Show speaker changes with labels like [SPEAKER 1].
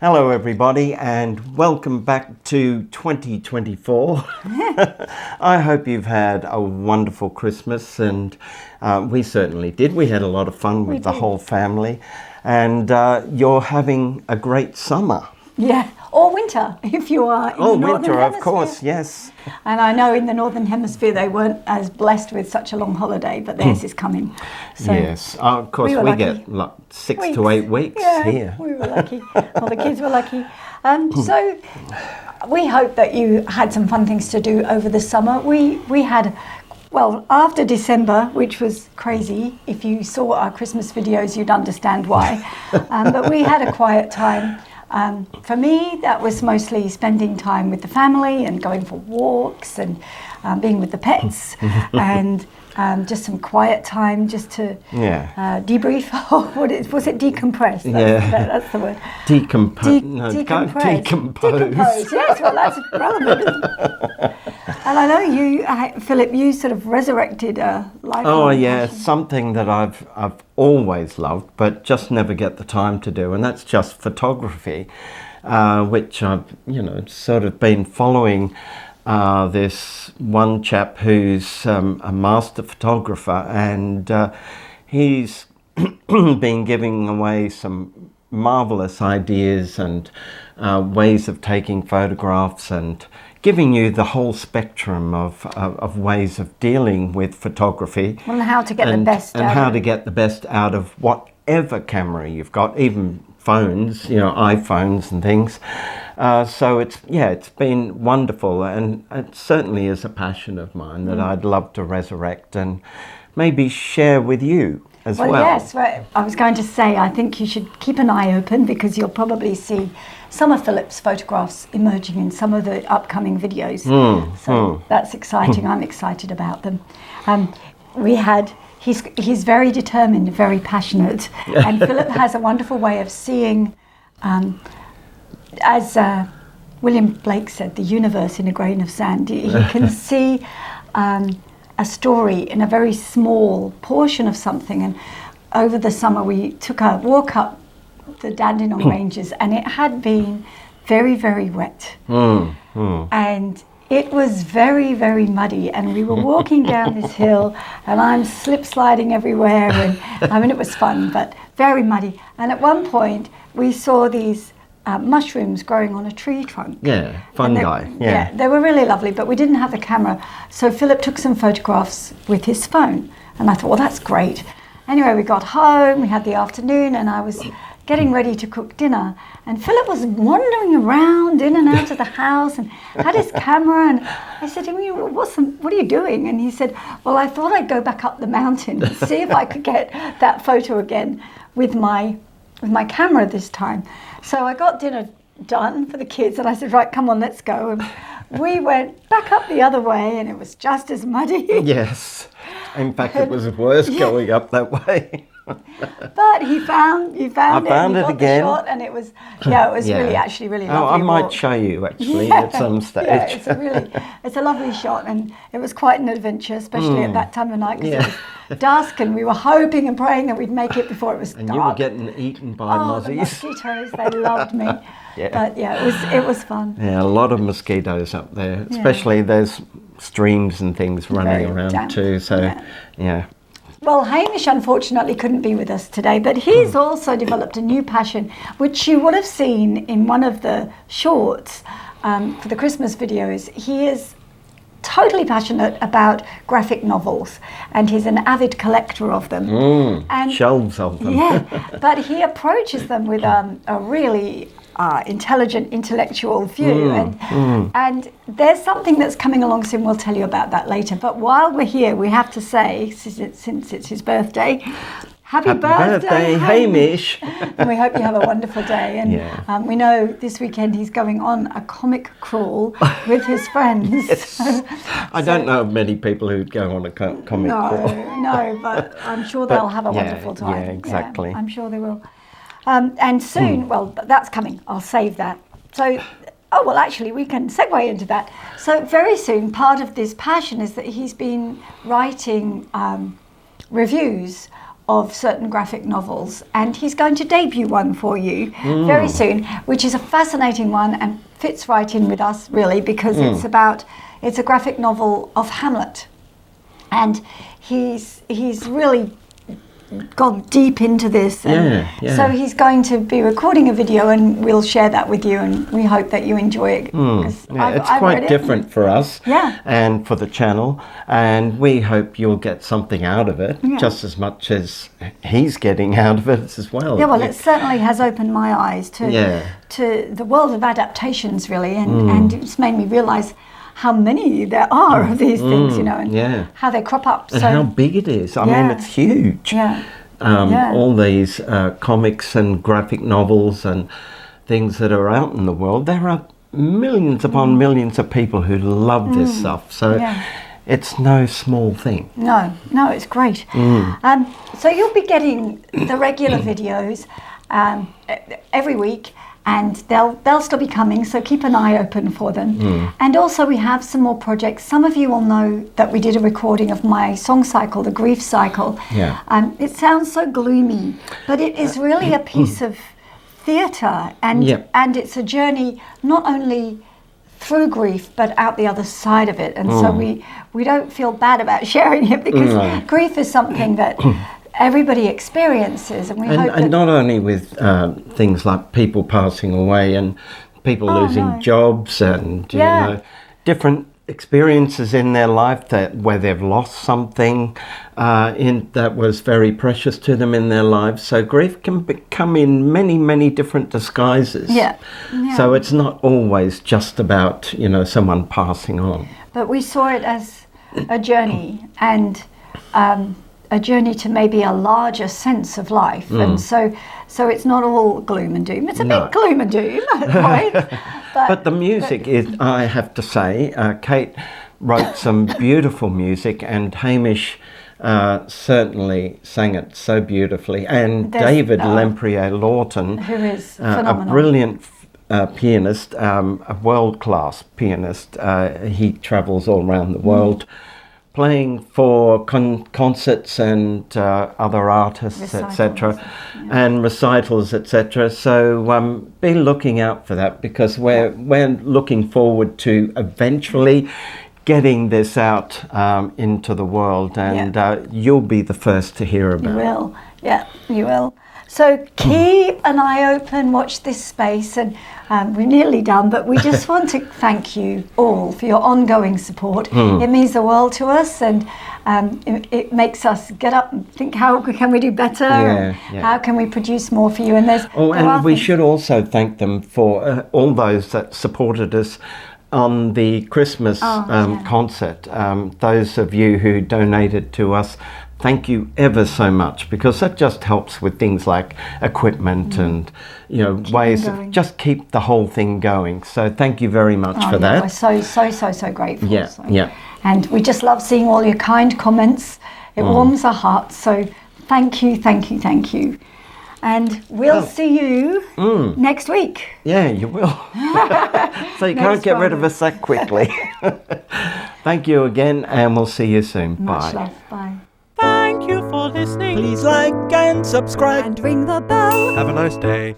[SPEAKER 1] Hello everybody and welcome back to 2024. I hope you've had a wonderful Christmas, and we certainly did. We had a lot of fun with the whole family, and you're having a great summer.
[SPEAKER 2] Yeah, or winter if you are in the Northern
[SPEAKER 1] winter,
[SPEAKER 2] Hemisphere.
[SPEAKER 1] Of course, yes.
[SPEAKER 2] And I know in the Northern Hemisphere they weren't as blessed with such a long holiday, but theirs is coming. So
[SPEAKER 1] yes, of course we get like 6 to 8 weeks here.
[SPEAKER 2] We were lucky. Well, the kids were lucky. So we hope that you had some fun things to do over the summer. We had, well, after December, which was crazy. If you saw our Christmas videos, you'd understand why. But we had a quiet time. For me, that was mostly spending time with the family and going for walks and being with the pets and just some quiet time just to debrief. Was it decompress? That's the word.
[SPEAKER 1] Decompress.
[SPEAKER 2] Decompose. Yes, well, that's relevant. And I know you, Philip, you sort of resurrected a life.
[SPEAKER 1] Oh yeah, something that I've always loved, but just never get the time to do, and that's just photography, which I've sort of been following. This one chap who's a master photographer, and he's been giving away some marvelous ideas and ways of taking photographs and giving you the whole spectrum of ways of dealing with photography.
[SPEAKER 2] Well, and how to get the best
[SPEAKER 1] and how to get the best out of whatever camera you've got, even phones, iPhones and things. So it's been wonderful, and it certainly is a passion of mine that I'd love to resurrect and maybe share with you as well.
[SPEAKER 2] Yes, right. I was going to say, I think you should keep an eye open because you'll probably see some of Philip's photographs emerging in some of the upcoming videos. So that's exciting. I'm excited about them. He's very determined, very passionate, and Philip has a wonderful way of seeing, as William Blake said, the universe in a grain of sand. He can see a story in a very small portion of something. And over the summer we took a walk up the Dandenong Ranges, and it had been very, very wet. And it was very, very muddy, and we were walking down this hill, and I'm slip sliding everywhere, and it was fun, but very muddy. And at one point, we saw these mushrooms growing on a tree trunk.
[SPEAKER 1] Yeah, fungi.
[SPEAKER 2] Yeah, they were really lovely, but we didn't have the camera, so Philip took some photographs with his phone, and I thought, well, that's great. Anyway, we got home, we had the afternoon, and I was getting ready to cook dinner, and Philip was wandering around in and out of the house and had his camera, and I said to him, what are you doing? And he said, well, I thought I'd go back up the mountain and see if I could get that photo again with my camera this time. So I got dinner done for the kids, and I said, right, come on, let's go. And we went back up the other way, and it was just as muddy.
[SPEAKER 1] Yes. In fact, it was worse going up that way.
[SPEAKER 2] But he found it.
[SPEAKER 1] Found it again.
[SPEAKER 2] The shot, and it was really lovely.
[SPEAKER 1] I might show you actually at some stage.
[SPEAKER 2] Yeah, it's a lovely shot, and it was quite an adventure, especially at that time of night because it was dusk, and we were hoping and praying that we'd make it before it was dark.
[SPEAKER 1] And you were getting eaten by mozzies.
[SPEAKER 2] The mosquitoes, they loved me. But it was fun.
[SPEAKER 1] Yeah, a lot of mosquitoes up there, especially there's streams and things running around damp too. So yeah.
[SPEAKER 2] Well, Hamish unfortunately couldn't be with us today, but he's also developed a new passion, which you would have seen in one of the shorts for the Christmas videos. He is totally passionate about graphic novels, and he's an avid collector of them.
[SPEAKER 1] And shelves of them.
[SPEAKER 2] Yeah, but he approaches them with a really intelligent, intellectual view, and there's something that's coming along soon. We'll tell you about that later. But while we're here, we have to say, since it's his birthday, Happy birthday, Hamish! And we hope you have a wonderful day. And we know this weekend he's going on a comic crawl with his friends.
[SPEAKER 1] Yes. I don't know of many people who'd go on a comic crawl.
[SPEAKER 2] No, but I'm sure they'll have a wonderful time.
[SPEAKER 1] Yeah, exactly.
[SPEAKER 2] Yeah, I'm sure they will. And soon, well, that's coming. I'll save that. So, actually, we can segue into that. So very soon, part of this passion is that he's been writing reviews of certain graphic novels, and he's going to debut one for you very soon, which is a fascinating one and fits right in with us, really, because it's a graphic novel of Hamlet, and he's really gone deep into this, and so he's going to be recording a video, and we'll share that with you, and we hope that you enjoy it.
[SPEAKER 1] It's quite different for us and for the channel, and we hope you'll get something out of it just as much as he's getting out of it as well.
[SPEAKER 2] Well, it certainly has opened my eyes to the world of adaptations, really, and it's made me realise how many there are of these things, and how they crop up.
[SPEAKER 1] And how big it is. I mean, it's huge. All these comics and graphic novels and things that are out in the world, there are millions upon millions of people who love this stuff. So it's no small thing.
[SPEAKER 2] No, it's great. So you'll be getting the regular videos every week, and they'll still be coming, so keep an eye open for them. And also we have some more projects. Some of you will know that we did a recording of my song cycle, the grief cycle. It sounds so gloomy, but it is really a piece of theatre, and it's a journey not only through grief but out the other side of it, and so we don't feel bad about sharing it, because grief is something that everybody experiences, and we hope that...
[SPEAKER 1] And not only with things like people passing away and people losing jobs and you know, different experiences in their life where they've lost something that was very precious to them in their lives. So grief can come in many, many different disguises. So it's not always just about, someone passing on.
[SPEAKER 2] But we saw it as a journey, and a journey to maybe a larger sense of life, and so it's not all gloom and doom. It's a bit gloom and doom at points,
[SPEAKER 1] but the music is, I have to say, Kate wrote some beautiful music, and Hamish certainly sang it so beautifully, and David Lempriere Lawton,
[SPEAKER 2] who is phenomenal,
[SPEAKER 1] a brilliant pianist, a world-class pianist. He travels all around the world, playing for concerts and other artists, etc., and recitals, etc. So be looking out for that, because we're looking forward to eventually getting this out into the world, and you'll be the first to hear about it.
[SPEAKER 2] You will, you will. So keep an eye open, watch this space, and we're nearly done, but we just want to thank you all for your ongoing support. It means the world to us, and it makes us get up and think, how can we do better? How can we produce more for you? And
[SPEAKER 1] we should also thank them for all those that supported us on the Christmas concert. Those of you who donated to us, thank you ever so much, because that just helps with things like equipment and ways of just keep the whole thing going. So thank you very much for that.
[SPEAKER 2] We're so grateful.
[SPEAKER 1] Yeah.
[SPEAKER 2] And we just love seeing all your kind comments. It warms our hearts. So thank you. And we'll see you next week.
[SPEAKER 1] Yeah, you will. So you can't get rid of us that quickly. Thank you again, and we'll see you soon.
[SPEAKER 2] Much
[SPEAKER 1] Bye.
[SPEAKER 2] love. Bye.
[SPEAKER 3] Thank you for listening. Please like and subscribe
[SPEAKER 2] And ring the bell.
[SPEAKER 3] Have a nice day.